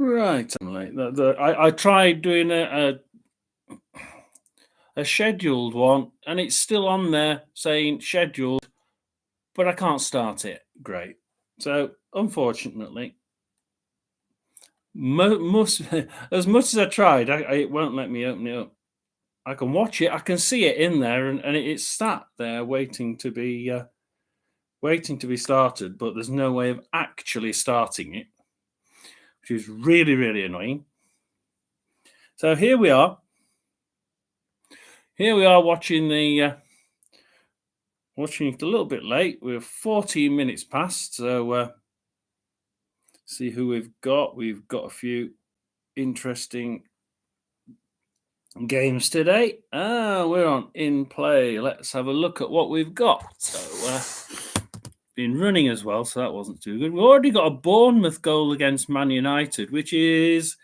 Right, I'm late. I tried doing a scheduled one, and it's still on there saying scheduled, but I can't start it. Great. So, unfortunately, most as much as I tried, it won't let me open it up. I can watch it, I can see it in there, and it's sat there waiting to be started, but there's no way of actually starting it, which is really, really annoying. So here we are. Here we are watching watching it a little bit late. We're 14 minutes past, so see who we've got. We've got a few interesting games today. We're on in play. Let's have a look at what we've got. So been running as well, so that wasn't too good. We've already got a Bournemouth goal against Man United, which is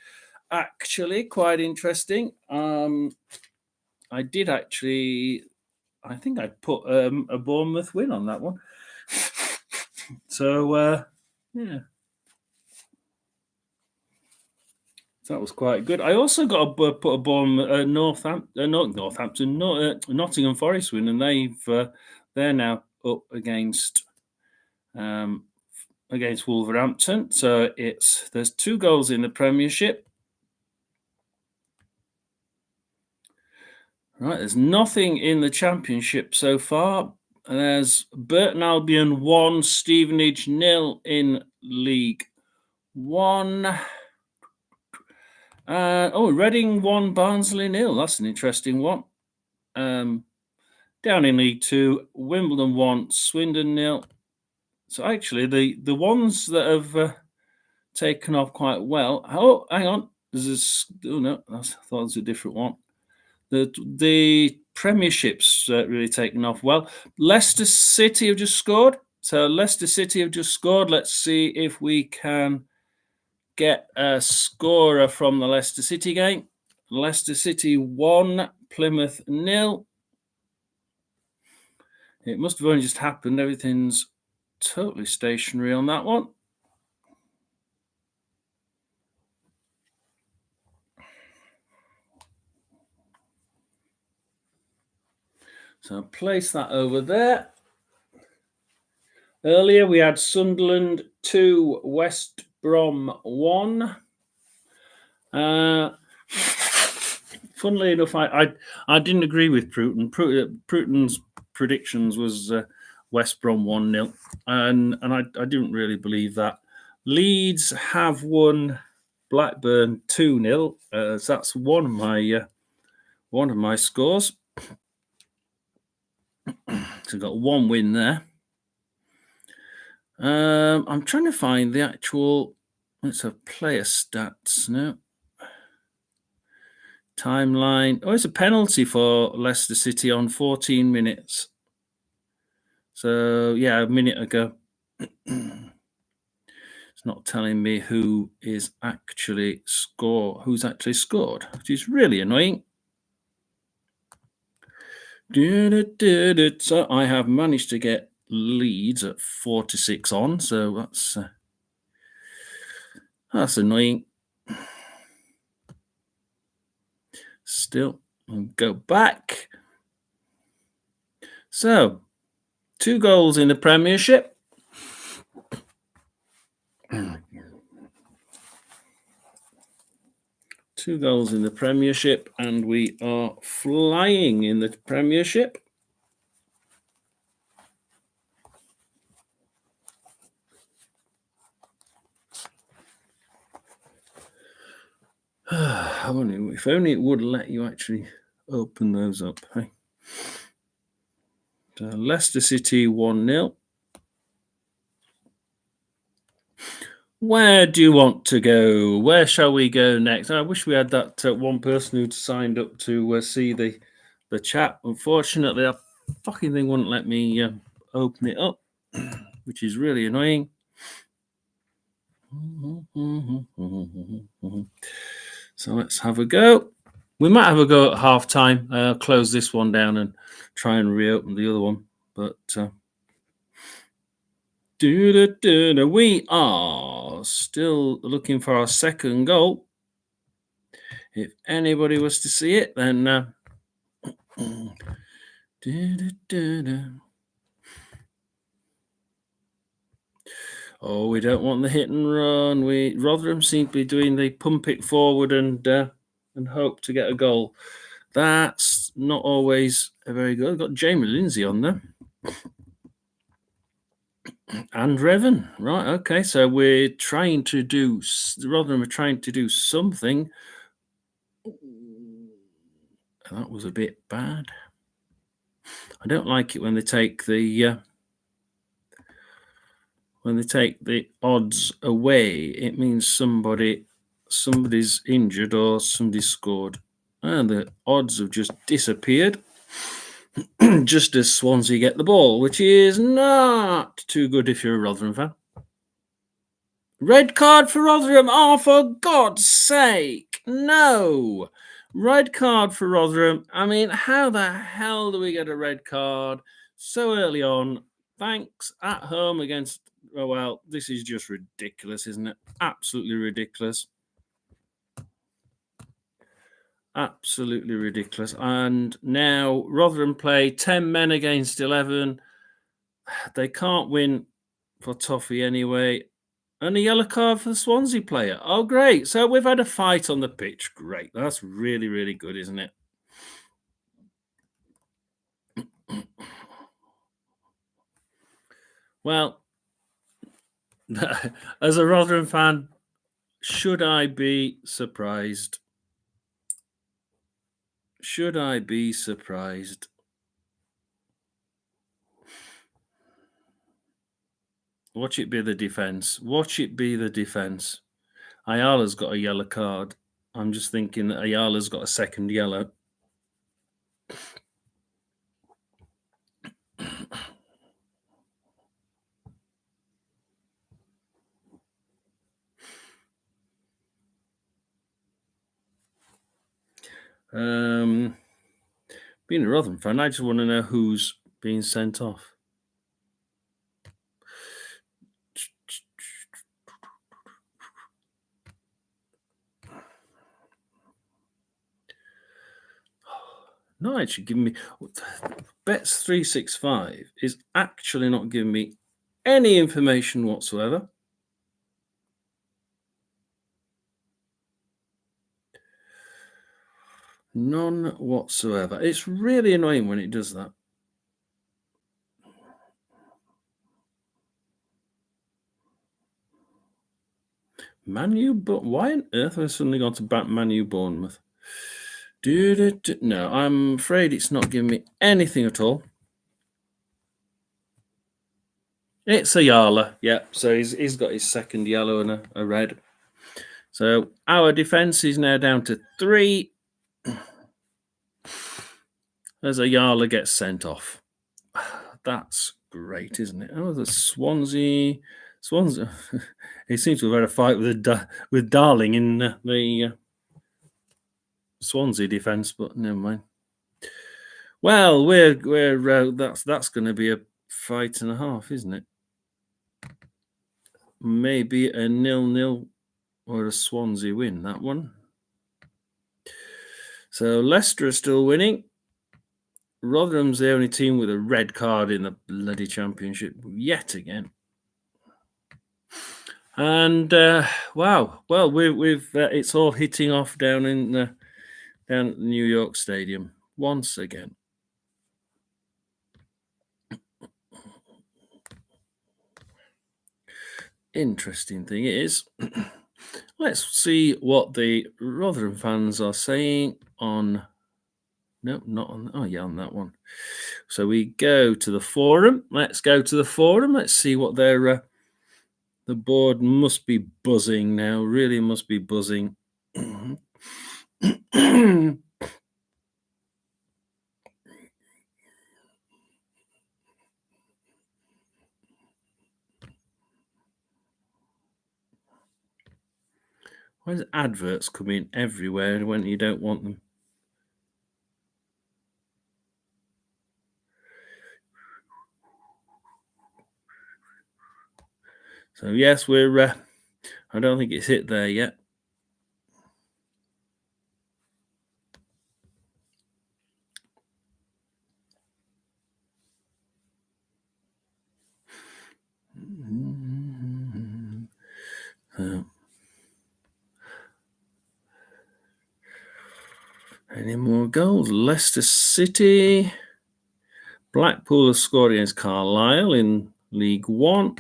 actually quite interesting. I did actually, I think I put a Bournemouth win on that one. So yeah, that was quite good. I also got put a Bournemouth, Nottingham Forest win, and they're now up against Wolverhampton. So there's 2 goals in the Premiership. Right, there's nothing in the Championship so far. And there's Burton Albion 1, Stevenage 0 in League 1. Reading 1, Barnsley 0. That's an interesting one. Down in League 2, Wimbledon 1, Swindon 0. So actually, the ones that have taken off quite well. Oh, hang on. No, I thought it was a different one. The Premiership's really taken off well. Leicester City have just scored. So Leicester City have just scored. Let's see if we can get a scorer from the Leicester City game. Leicester City 1, Plymouth 0. It must have only just happened. Everything's totally stationary on that one. So place that over there. Earlier we had Sunderland 2, West Brom 1. Funnily enough, I didn't agree with Pruton. Pruton's predictions was West Brom 1-0, and I didn't really believe that. Leeds have won Blackburn 2-0. So that's one of my scores. So got 1 win there. I'm trying to find the actual. Let's have player stats now. Timeline. Oh, it's a penalty for Leicester City on 14 minutes. So yeah, a minute ago. It's not telling me who's actually scored, which is really annoying. So I have managed to get Leeds at 4-6 on, so that's annoying. Still, I'll go back. So 2 goals in the Premiership. 2 goals in the Premiership, and we are flying in the Premiership. If only it would let you actually open those up. Hey? So Leicester City 1-0. Where do you want to go? Where shall we go next? I wish we had that one person who'd signed up to see the chat. Unfortunately, that fucking thing wouldn't let me open it up, which is really annoying. So let's have a go. We might have a go at half time. Close this one down and try and reopen the other one. But We are still looking for our second goal. If anybody was to see it, then oh, we don't want the hit and run. Rotherham seem to be doing the pump it forward and hope to get a goal. That's not always a very good. I've got Jamie Lindsay on there. And Revan. Right, okay. So we're trying to do, Rotherham are trying to do something. That was a bit bad. I don't like it when they take the odds away. It means somebody's injured or somebody's scored. And the odds have just disappeared. Just as Swansea get the ball, which is not too good if you're a Rotherham fan. Red card for Rotherham. Oh, for God's sake. No. Red card for Rotherham. I mean, how the hell do we get a red card so early on? Thanks at home against. Oh, well, this is just ridiculous, isn't it? Absolutely ridiculous. Absolutely ridiculous. And now Rotherham play 10 men against 11. They can't win for Toffee anyway. And a yellow card for the Swansea player. Oh, great. So we've had a fight on the pitch. Great. That's really, really good, isn't it? Well, as a Rotherham fan, should I be surprised? Should I be surprised? Watch it be the defence. Watch it be the defence. Ayala's got a yellow card. I'm just thinking that Ayala's got a second yellow. Being a Rotherham fan, I just want to know who's being sent off. Not actually giving me Bets 365 is actually not giving me any information whatsoever. None whatsoever. It's really annoying when it does that. Manu, but why on earth have I suddenly gone to bat Manu Bournemouth? No, I'm afraid it's not giving me anything at all. It's Ayala, yeah. So he's got his second yellow and a red. So our defence is now down to 3. As Ayala gets sent off. That's great, isn't it? Oh, the Swansea. He seems to have had a fight with Darling in the Swansea defence, but never mind. Well, that's going to be a fight and a half, isn't it? Maybe a 0-0 or a Swansea win, that one. So Leicester are still winning. Rotherham's the only team with a red card in the bloody Championship yet again. And wow, well, we've it's all hitting off down at the New York Stadium once again. Interesting thing is, let's see what the Rotherham fans are saying on. No, not on. Oh, yeah, on that one. So we go to the forum. Let's go to the forum. Let's see what their. The board must be buzzing now. Really must be buzzing. Why does adverts come in everywhere when you don't want them? So yes, we're. I don't think it's hit there yet. Any more goals? Leicester City. Blackpool has scored against Carlisle in League One.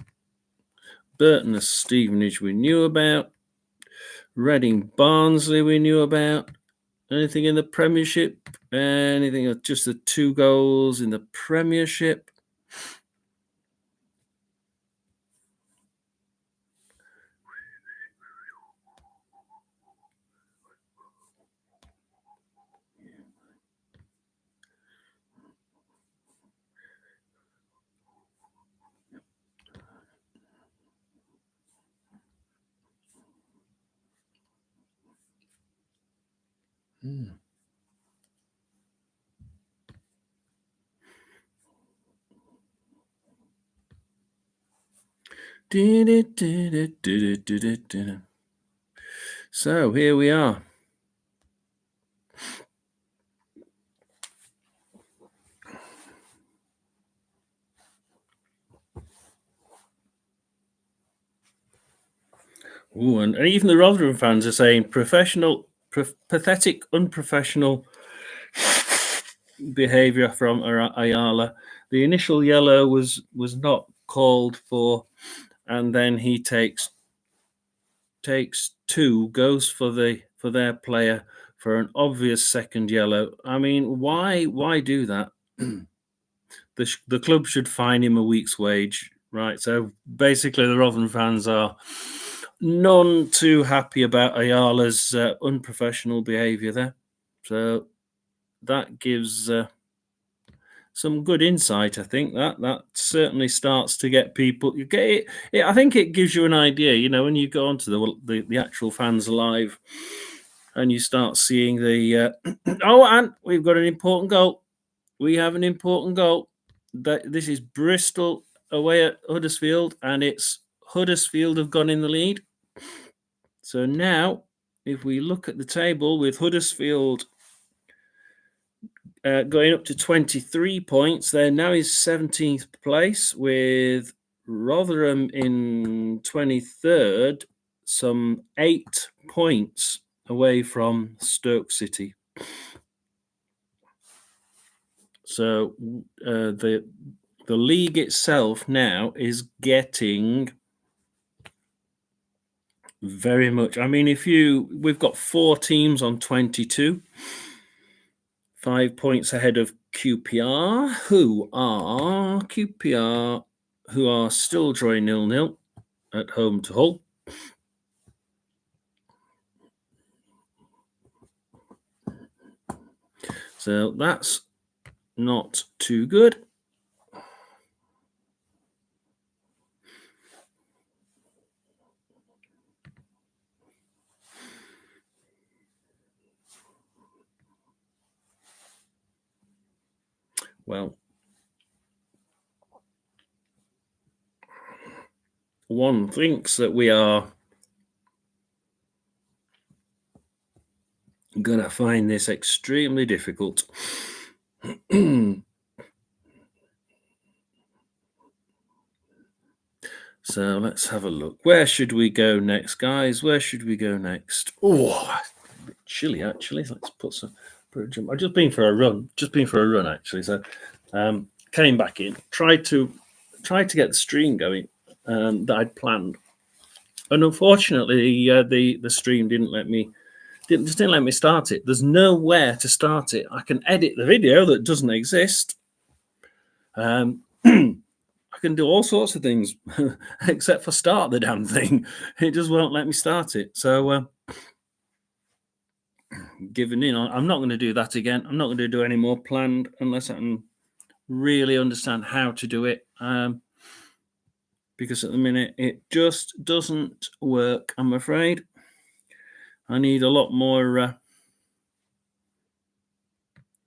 Burton and Stevenage we knew about. Reading Barnsley we knew about. Anything in the Premiership? Anything? Just the 2 goals in the Premiership. So here we are. Ooh, and even the Rotherham fans are saying pathetic, unprofessional behaviour from Ayala. The initial yellow was not called for, and then he takes 2, goes for their player for an obvious second yellow. I mean, why do that? The club should fine him a week's wage, right? So basically, the Rotherham fans are none too happy about Ayala's unprofessional behaviour there. So that gives some good insight. I think that certainly starts to get people. You get it. I think it gives you an idea. You know, when you go onto the actual fans live, and you start seeing the oh, and we've got an important goal. We have an important goal. This is Bristol away at Huddersfield, and it's Huddersfield have gone in the lead. So now, if we look at the table with Huddersfield going up to 23 points, they're now in 17th place, with Rotherham in 23rd, some 8 points away from Stoke City. So the league itself now is getting very much. I mean, we've got 4 teams on 22, 5 points ahead of QPR, who are still drawing 0-0 at home to Hull. So that's not too good. Well, one thinks that we are going to find this extremely difficult. So let's have a look. Where should we go next, guys? Where should we go next? Oh, a bit chilly actually. Let's put a jump. I've just been for a run. Actually. So came back in. Tried to get the stream going that I'd planned, and unfortunately, the stream didn't let me start it. There's nowhere to start it. I can edit the video that doesn't exist. I can do all sorts of things except for start the damn thing. It just won't let me start it. So giving in. I'm not going to do that again. I'm not going to do any more planned unless I can really understand how to do it. Because at the minute it just doesn't work, I'm afraid. I need a lot more. I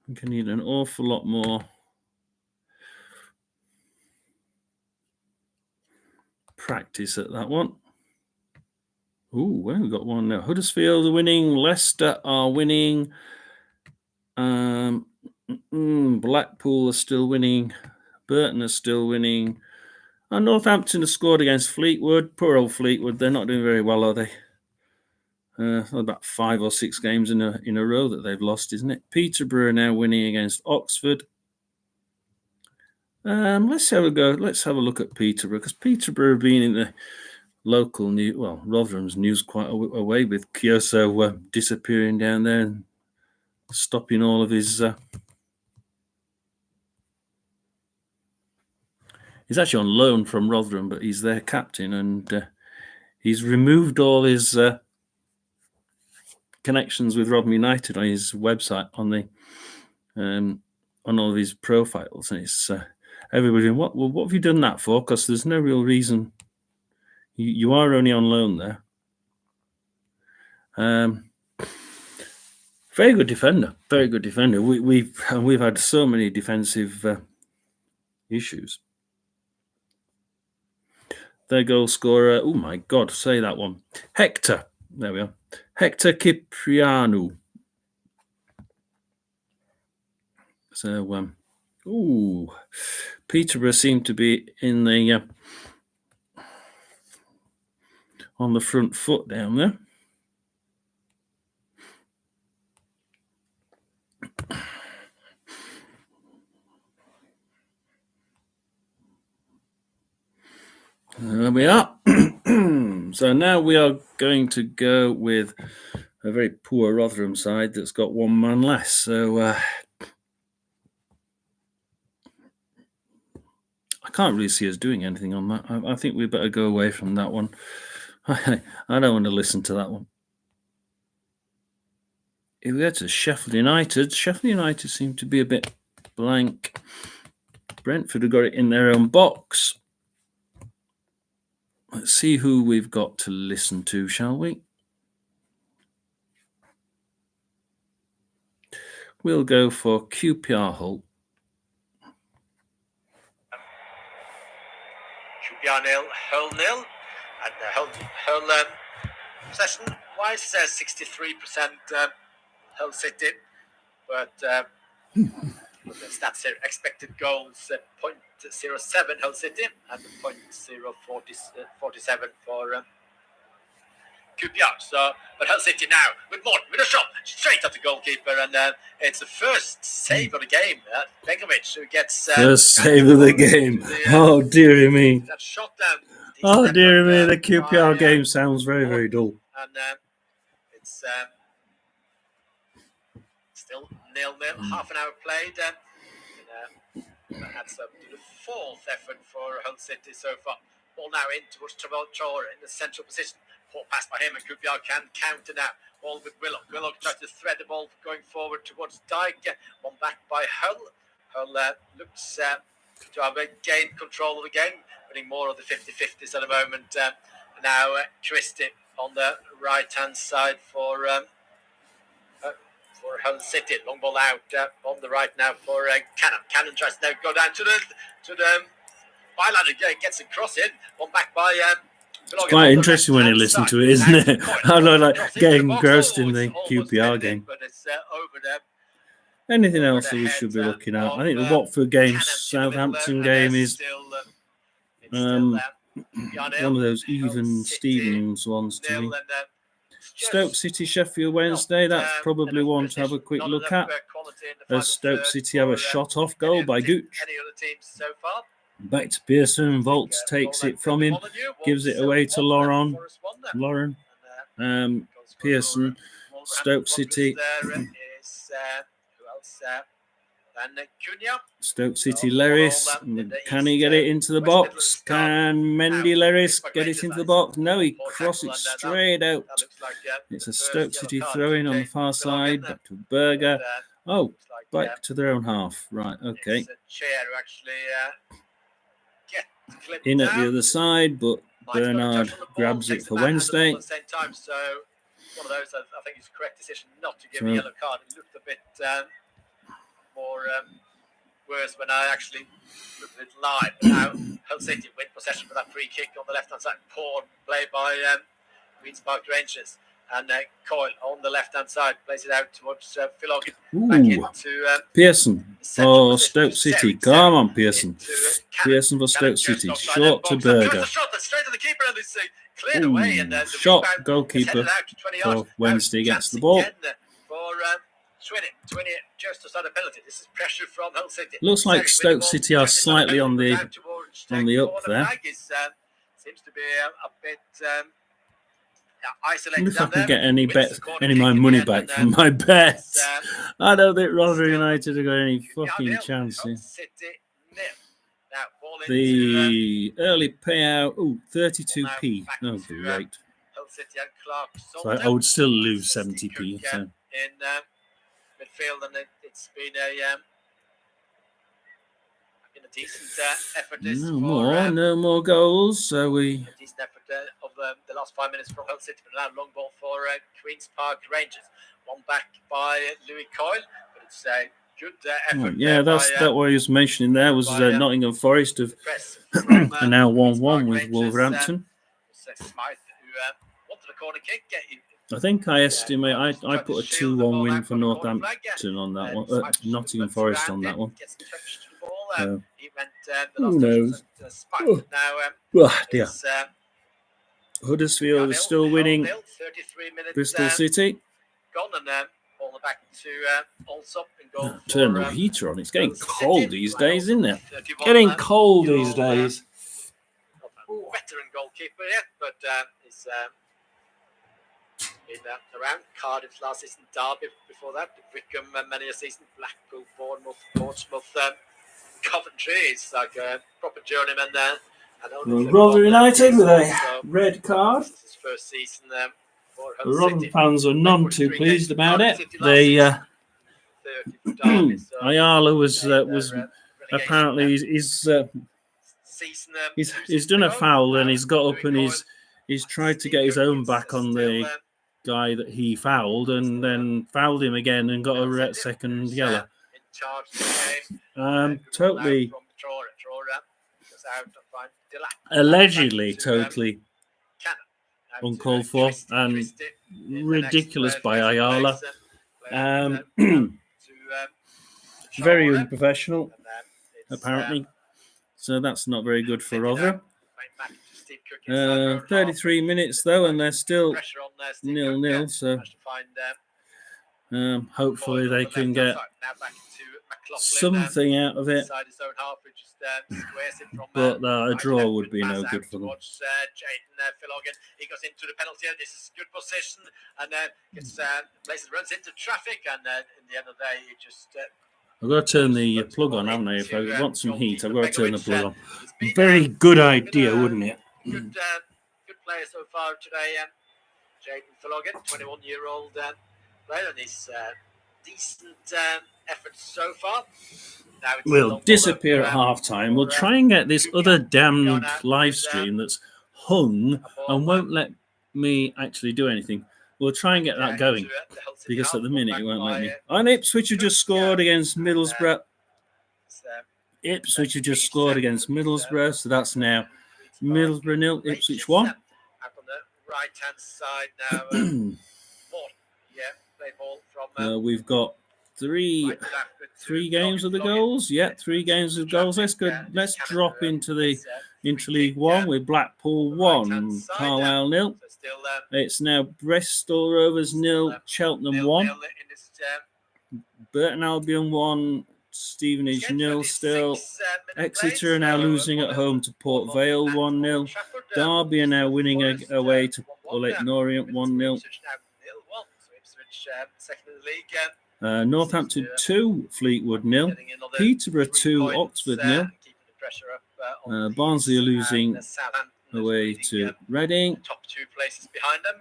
think I need an awful lot more practice at that one. Ooh, well, we've got one now. Huddersfield are winning. Leicester are winning. Blackpool are still winning. Burton are still winning. And Northampton have scored against Fleetwood. Poor old Fleetwood. They're not doing very well, are they? About 5 or 6 games in a row that they've lost, isn't it? Peterborough are now winning against Oxford. Let's have a go. Let's have a look at Peterborough, because Peterborough have been in the local news. Well, Rotherham's news quite a way, with Kyoso disappearing down there and stopping all of his. He's actually on loan from Rotherham, but he's their captain, and he's removed all his connections with Rotherham United on his website, on all of his profiles, and it's everybody. What have you done that for? Because there's no real reason. You are only on loan there. Very good defender. Very good defender. We've had so many defensive issues. Their goal scorer. Oh my God! Say that one. Hector. There we are. Hector Cipriano. So, Peterborough seem to be in the on the front foot down there. There we are. So now we are going to go with a very poor Rotherham side that's got one man less. So I can't really see us doing anything on that. I think we better go away from that one. I don't want to listen to that one. If we go to Sheffield United seem to be a bit blank. Brentford have got it in their own box. Let's see who we've got to listen to, shall we? We'll go for QPR Hull. QPR 0, Hull 0. And Hull possession-wise says 63% Hull City. But the stats here, expected goals 0.07 Hull City and 0.047 for QPR. So, but Hull City now with Morton with a shot straight at the goalkeeper, and it's the first save of the game. Begovic, who gets first save of the game. Oh dearie me! That shot down. Oh dearie me! The QPR game sounds very, very dull. And it's still 0-0. Half an hour played. That's up to the 4th effort for Hull City so far. Ball now in towards Traore in the central position. Poor pass by him, and QPR can counter now. Ball with Willock. Willock tries to thread the ball going forward towards Dyke. One back by Hull. Hull looks to have gained control of the game, winning more of the 50-50s at the moment. Now Christie on the right-hand side for Hull City. Long ball out on the right now for Cannon. Cannon tries to now go down to the byline again, gets a cross in. One back by it's quite interesting when you listen to it, isn't it? I don't like getting engrossed in the QPR game. But it's over there. Anything else that we should be looking at? I think the Watford game, Southampton game is one of those even Stevens ones to me. Stoke City, Sheffield Wednesday, that's probably one to have a quick look at. As Stoke City have a shot off goal by Gooch. Back to Pearson, Volts takes it from him, gives it away to Lauren. Pearson, Stoke City. Stoke City, Leris. Can he get it into the box? Can Mendy Leris get it into the box? No, he crosses it straight out. It's a Stoke City throw-in on the far side. Back to Berger. Oh, back to their own half. Right, okay. In at the other side, but Bernard grabs it for Wednesday. One of those, I think it's a correct decision not to give a yellow card. It looked a bit more worse when I actually looked at it live. But now Hull City win possession. possession for that free kick on the left-hand side. Poor play by Queen's Park Rangers. And Coyle on the left-hand side plays it out towards Philogan. Back into Pearson for Stoke City. Come on, Pearson. Pearson for Stoke City. Short to Berger. Straight to the keeper, and it's cleared away. And the shot rebound goalkeeper is out to 20 for yards. Wednesday Now, gets the chance ball. again for Swinny just outside a penalty. This is pressure from Hull City. Looks like Stoke City are slightly on the up there. Seems to be a bit I isolated. wonder if I can get any of my money back from my bets. I don't think Rotherham United have got any fucking chance here. The early payout, 32p. Oh, great. So I would still lose 70p. So. In midfield, and it's been a decent effort. No more goals. So we. A decent effort of the last 5 minutes from Hull City, but now long ball for Queen's Park Rangers. One back by Louis Coyle, but it's a good effort. Yeah, that what he was mentioning there was Nottingham Forest have are now 1-1 with Wolverhampton. Smythe, who wanted a corner kick. I think I estimate I put a 2-1 win for Northampton on that one. Nottingham Forest on that one. Who knows? Dear. Huddersfield is still winning. Bristol City. Turn the heater on. It's getting cold these days, isn't it? Getting cold these days. Veteran goalkeeper yet, but he's been around Cardiff last season, Derby before that, Wickham many a season, Blackpool, Bournemouth, Portsmouth, Coventry. It's like a proper journeyman there. Rotherham United with a red card. This is his first season for the Rotherham fans are none too pleased about it. They Ayala was apparently he's done a foul and he's got up and he's tried to get his own back on the guy that he fouled and then fouled him again and got a second yellow. Totally, allegedly, totally uncalled for and ridiculous by Ayala. Very unprofessional, apparently. So that's not very good for Rotherham. 33 minutes though, and they're still 0-0. So hopefully they can get something out of it. But a draw would be no good for them. He goes into the penalty area. This is good position, and then runs into traffic, and in the end of the day, he just. I've got to turn the plug on, haven't I? If I want some heat, I've got to turn the plug on. Very good idea, wouldn't it? Good player so far today, Jaden Philogan, 21-year-old player, and his decent effort so far. We'll disappear at half-time. We'll try and get this other damned live stream that's hung and won't let me actually do anything. We'll try and get that going because at the minute it won't let me. And Ipswich have just scored against Middlesbrough. Ipswich have just scored against Middlesbrough, so that's now Middlesbrough 0, Ipswich 1. Up on the right-hand side now. Play ball from. We've got three games of the goals. Yeah, 3 games of goals. Let's drop into the Interleague 1 with Blackpool 1, Carlisle 0. It's now Bristol Rovers 0, Cheltenham 1, Burton Albion 1, Stevenage 0 still. Exeter are now losing at home to Port Vale 1-0. Derby are now winning away to Leyton Orient 1-0. Northampton 2, Fleetwood 0. Peterborough 2, Oxford 0. Barnsley are losing away to Reading. Top 2 places behind them.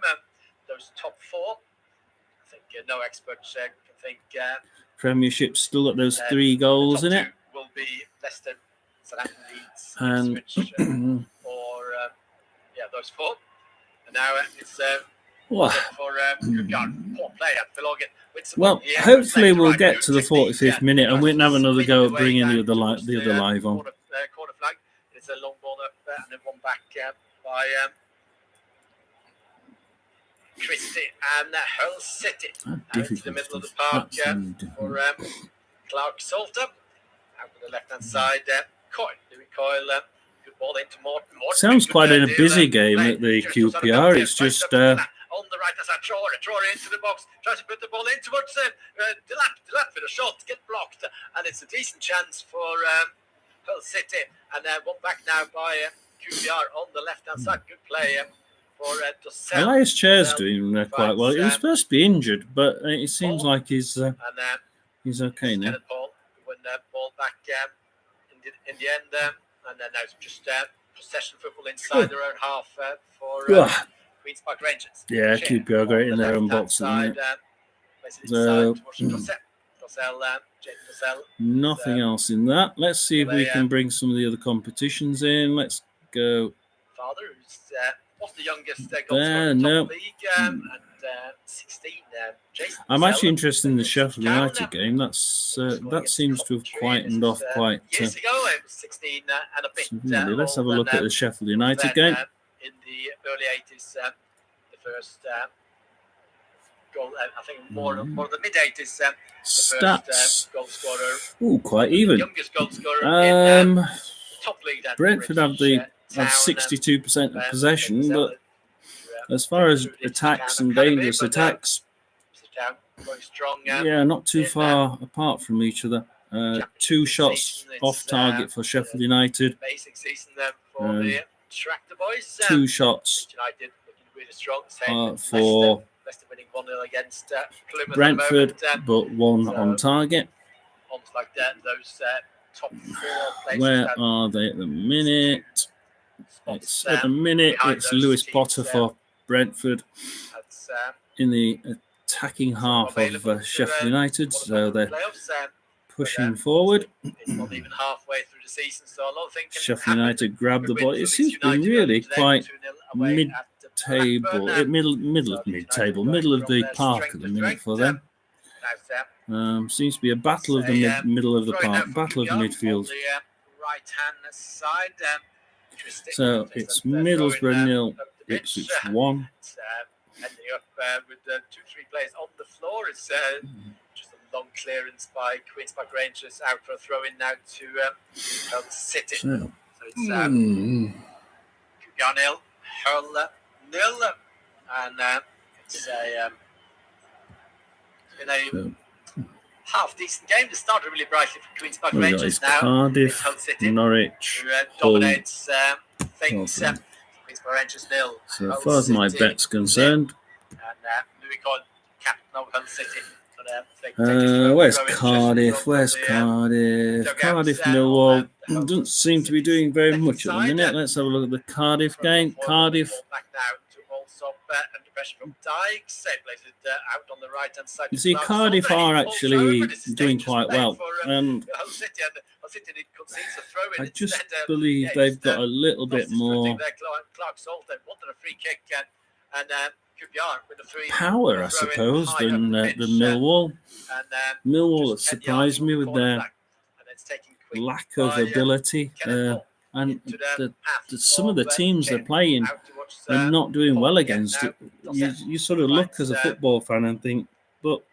Those top 4. I think no experts can think. Premiership still at those 3 goals in it. Will be Leicester, Southampton, Leeds, and or those 4. And now it's well, for poor player Philogan. Well, hopefully we'll get to the 45th minute and we can have another go at bringing the other live on. It's a long ball up and then one back by Christie and Hull City. Out to the middle of the park for Clark Salter. Out to the left-hand side, Coyle. Louis Coyle. Good ball into Morton. Sounds quite a busy game at the QPR. It's just on the right hand side, Traore into the box, tries to put the ball in towards Delap with a shot, get blocked, and it's a decent chance for Hull City. And one back now by QPR on the left hand side. Good play for Dussel. Elias Chair's doing quite well. He was supposed to be injured, but it seems like he's okay now. Paul win the ball back in the end, and then now it's just possession football inside their own half for Queen's Park Rangers. Yeah, QPR got in their own box. So nothing else in that. Let's see if we can bring some of the other competitions in. Let's go. Father, who's what's the youngest goal scorer in the top league? And 16. Jason I'm actually interested in the Sheffield United game. That seems to have quietened off quite. Years ago, it was 16 and a bit. Let's have a look at the Sheffield United game. In the early 80s, the first goal, I think more the mid 80s. Stats. Goal scorer. Ooh, quite even. Youngest goal scorer in the top league. Brentford have 62% of possession, but as far as attacks and dangerous attacks, yeah, not too far apart from each other. 2 shots off target for Sheffield United. Basic season for the Tractor Boys. 2 shots United looking really strong. for Leicester winning 1-0 against Plymouth Brentford, but 1 on target. Almost like that, those top 4 places. Where are they at the minute? At the minute, it's Lewis Potter for Brentford in the attacking half of Sheffield United, so they're pushing forward. It's not even halfway through the season, so a lot of things can Sheffield United grabbed the ball. It seems to be really quite mid-table, middle of the park at the minute for them. Seems to be a battle of the middle of the park, battle of the midfield. Right-hand side. So it's Middlesbrough 0, Ipswich 1. Ending up with 2-3 players on the floor. It's just a long clearance by Queen's Park Rangers out for a throw in now to Hull City. So it's QPR 0, Hull 0, and it's been a half decent game. It started really brightly for Queen's Park Rangers. Now Cardiff, Hull City, Norwich, who dominates things. Queen's Park Rangers 0. So as far as my bet's concerned, and Louis Coyle, captain of Hull City. where's Cardiff? Cardiff Millwall doesn't seem to be doing very much at the minute. Let's have a look at the Cardiff game. Cardiff. Back now to Allsop under pressure from Dykes. Out on the right hand side. You see, Cardiff are actually doing quite well, and I just believe they've got a little bit more Clark Salter wanted a free kick and QPR with a free power, I suppose, than Millwall. Millwall have surprised me with their lack of ability, and some of the teams they're playing are not doing well against it. You sort of look as a football fan and think, but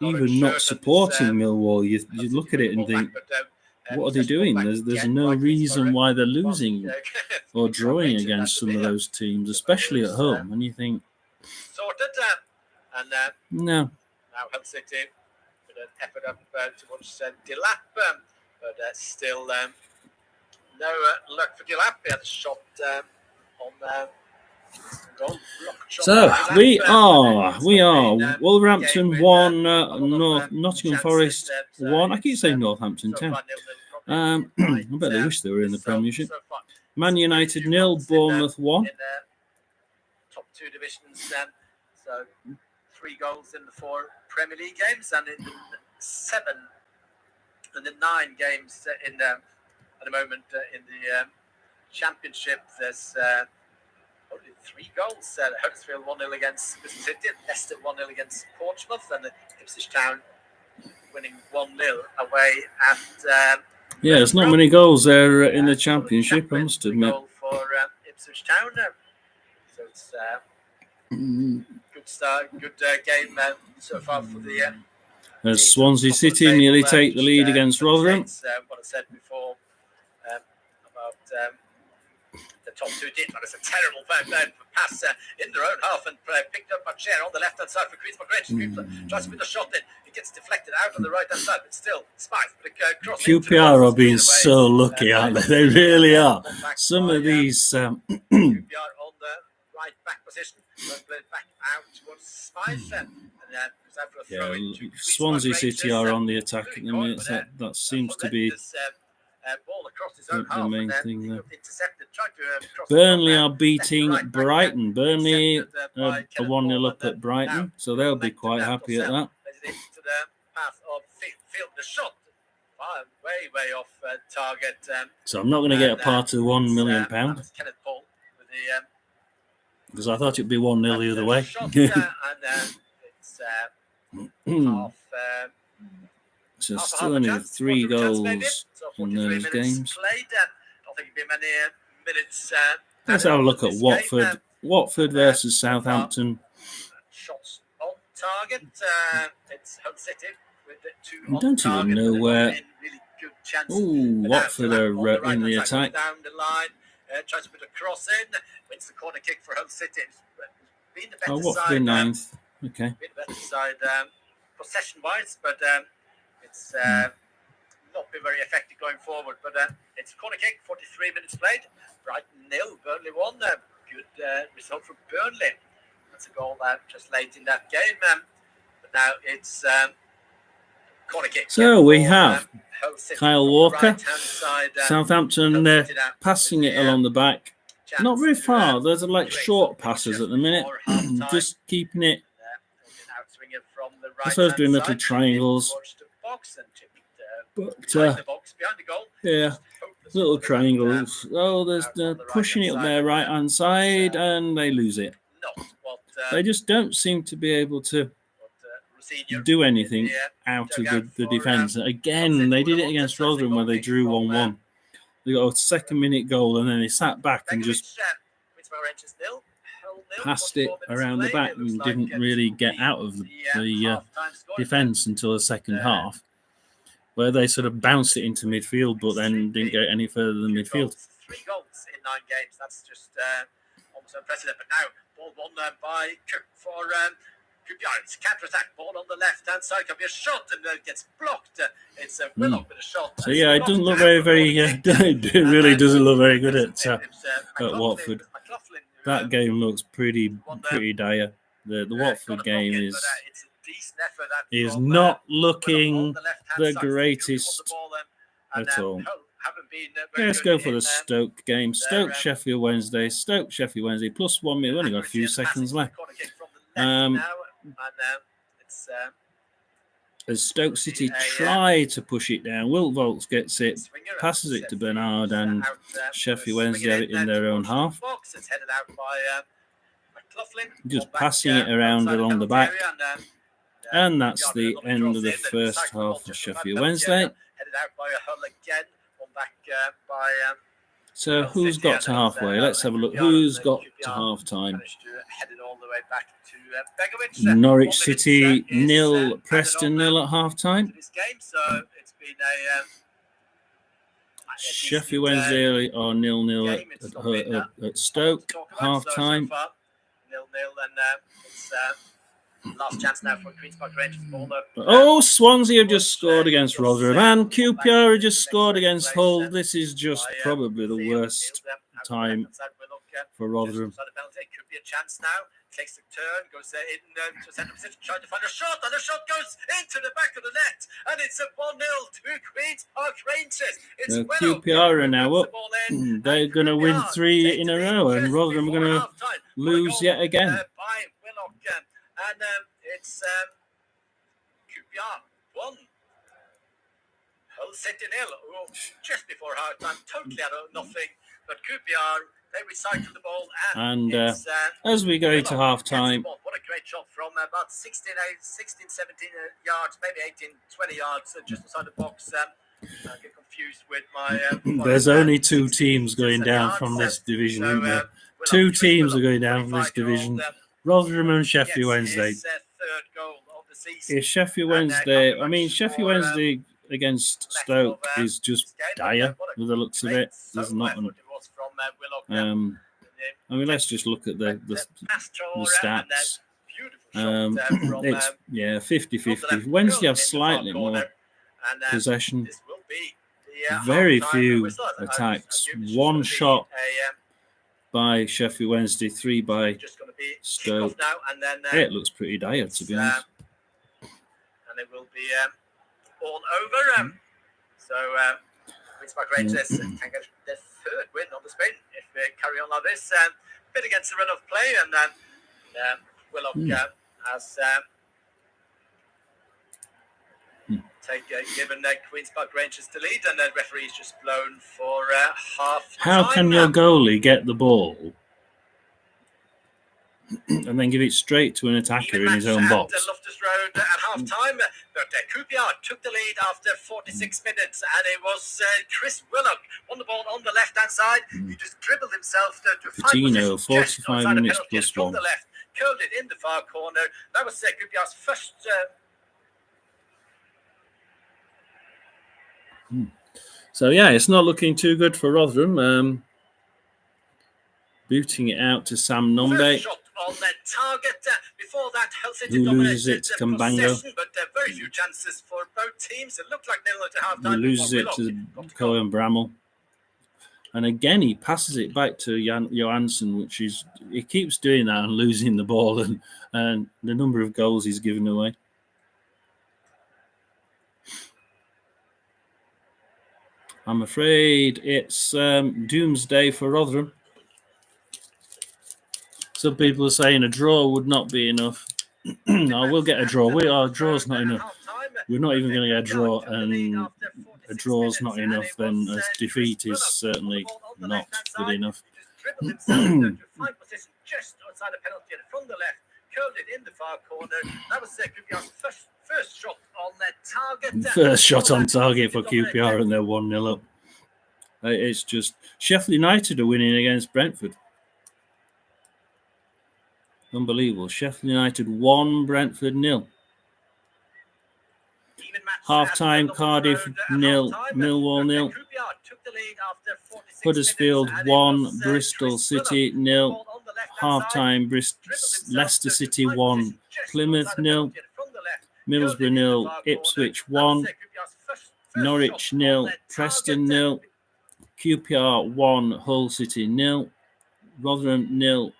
even not supporting Millwall, you look at it and think, what are they doing? There's no reason why they're losing or drawing against some of those teams, especially at home. And you think, sorted, and no. Now Hull City with an effort up towards Delap, but still no luck for Delap. He had a shot on goal. So we are Wolverhampton 1, Nottingham Forest 1. I keep saying Northampton 10. I bet they wish they were in the Premiership. Man United 0, Bournemouth 1. Top 2 divisions, so 3 goals in the 4 Premier League games, and in 7 and the 9 games in at the moment in the Championship. There's only 3 goals. Huddersfield 1-0 against Bristol City, Leicester 1-0 against Portsmouth, and Ipswich Town winning 1-0 away at Yeah, there's not many goals there in the Championship, I must admit. Goal for Ipswich Town. So it's good start, good game so far for the. As Swansea City nearly take the lead against Rotherham. What I said before about the top two did, but it's a terrible pass in their own half and picked up a chair on the left hand side for Queens Park Rangers. Tries to put the shot in, it gets deflected out on the right hand side, but still Smythe. QPR are being so lucky, aren't they? They really are. Some of these. QPR on the right back position, played back out towards Smythe. Yeah, Swansea City are on the attack at the minute. That seems to be the main thing there. Burnley are beating Brighton. Burnley are 1-0 up at Brighton, so they'll be quite happy at that. Way off target. So I'm not going to get a part of £1 million because I thought it'd be 1-0 the other way. So still only 3 goals in those games. Let's have a look at Watford. Watford versus Southampton. Shots on target. It's Hull City with the 2 I don't even know where. Oh, Watford are in the attack. Down the line, tries to put a cross in. Wins the corner kick for Hull City. Been the better Watford side. in 9th. Okay. Been the better side possession-wise, but it's not been very effective going forward. But it's a corner kick, 43 minutes played. Brighton 0, Burnley 1. Good result from Burnley. That's a goal just late in that game. But now it's corner kick. So we have Kyle Walker. Southampton passing it along the back. Not very far. There's like short passes at the minute. Just keeping it. I suppose doing little triangles. But yeah, little triangles. Oh, they're pushing it up their right hand side and they lose it. They just don't seem to be able to do anything out of the defence. Again, they did it against Rotherham where they drew 1-1. They got a second-minute goal and then they sat back and just passed it around the back and didn't really get out of the defence until the second half, where they sort of bounced it into midfield but then didn't get any further than midfield. 3 goals in 9 games. That's just almost unprecedented. But now, ball won by Cook for QPR. It's counter-attack. Ball on the left-hand side. Can be a shot and it gets blocked. It's Willock with a shot. So yeah, it doesn't look very it really doesn't look very good at Watford. That game looks pretty dire. The Watford game is not looking the greatest at all. Let's go for the Stoke game. Stoke Sheffield Wednesday. Stoke Sheffield Wednesday plus 1 minute. We've only got a few seconds left. As Stoke City try to push it down, Wilt Volks gets it, passes it to Bernard, and Sheffield Wednesday have it in their own half. Just passing it around along the back. And that's the end of the first half for Sheffield Wednesday. So who's got to halfway? Let's have a look. Who's got to half time? Norwich City 0, Preston 0 at half time. Sheffield Wednesday are 0-0 at Stoke half time. 0-0 and last chance now for Queens Park Rangers. Oh, Swansea have just scored against Rotherham and QPR have just scored against Hull. This is just probably the worst time for Rotherham. Could be a chance now. Takes the turn, goes in to centre position, trying to find a shot, and the shot goes into the back of the net, and it's a 1-0 to Queens Park Rangers. QPR are now up. They're going to win 3 in a row, and Rotherham are going to lose yet again. By Willock, and it's QPR 1. Hull City 0. Just before half time, totally out of nothing, but QPR. They recycle the ball and as we go into half time, what a great shot from about 16, 17 yards, maybe 18, 20 yards just inside the box. I get confused with my. There's only two teams going down from this division, isn't there? Two teams are going down from this division. Rotherham and Sheffield Wednesday. Third goal of the season. Yeah, Sheffield Wednesday. I mean, Sheffield Wednesday against Stoke is just dire with the looks of it. There's not an. I mean, let's just look at the stats. It's 50-50. Wednesday have slightly more possession. Very few attacks. One shot by Sheffield Wednesday, 3 by Stoke. It looks pretty dire, to be honest. And it will be all over. So, Queenspark Rangers can get their third win on the spin if they carry on like this. Bit against the run of play, and then Willock has given Queenspark Rangers the lead, and the referee's just blown for half. How can your goalie get the ball and then give it straight to an attacker in his own box? Loftus Road at half time, but Coupillard took the lead after 46 minutes, and it was Chris Willock on the ball on the left-hand side. He just dribbled himself to Coutinho, 45 minutes plus from 1. the left, curled it in the far corner. That was Coupillard's first. So yeah, it's not looking too good for Rotherham. Booting it out to Sam Nombe, On the target. Before that, Hull City who loses it to Kambango. But very few chances for both teams. It looked like they were to half He time. loses it to Cohen Bramall. And again, he passes it back to Johansson, which is, he keeps doing that and losing the ball, and the number of goals he's given away. I'm afraid it's doomsday for Rotherham. Some people are saying a draw would not be enough. No, we'll get a draw. Our draw's not enough. We're not even going to get a draw, and a draw's not enough. Then a defeat is certainly not good enough. Just outside the penalty from the left, curled it in the far corner. That was QPR's first shot on their target. First shot on target for QPR, and they're 1-0 up. It's just Sheffield United are winning against Brentford. Unbelievable. Sheffield United 1, Brentford 0. Half-time, Cardiff 0, Millwall 0. Huddersfield 1, Bristol City 0. Half-time, Leicester City 1, Plymouth 0. Middlesbrough 0, Ipswich 1. Norwich 0, Preston 0. QPR 1, Hull City 0. Rotherham 0.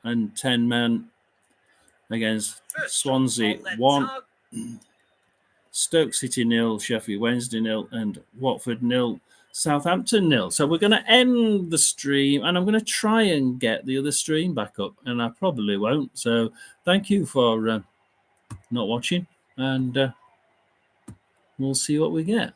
And 10 men against Swansea 1. Stoke City 0, Sheffield Wednesday 0, and Watford 0, Southampton 0. So we're going to end the stream, and I'm going to try and get the other stream back up, and I probably won't. So thank you for not watching, and we'll see what we get.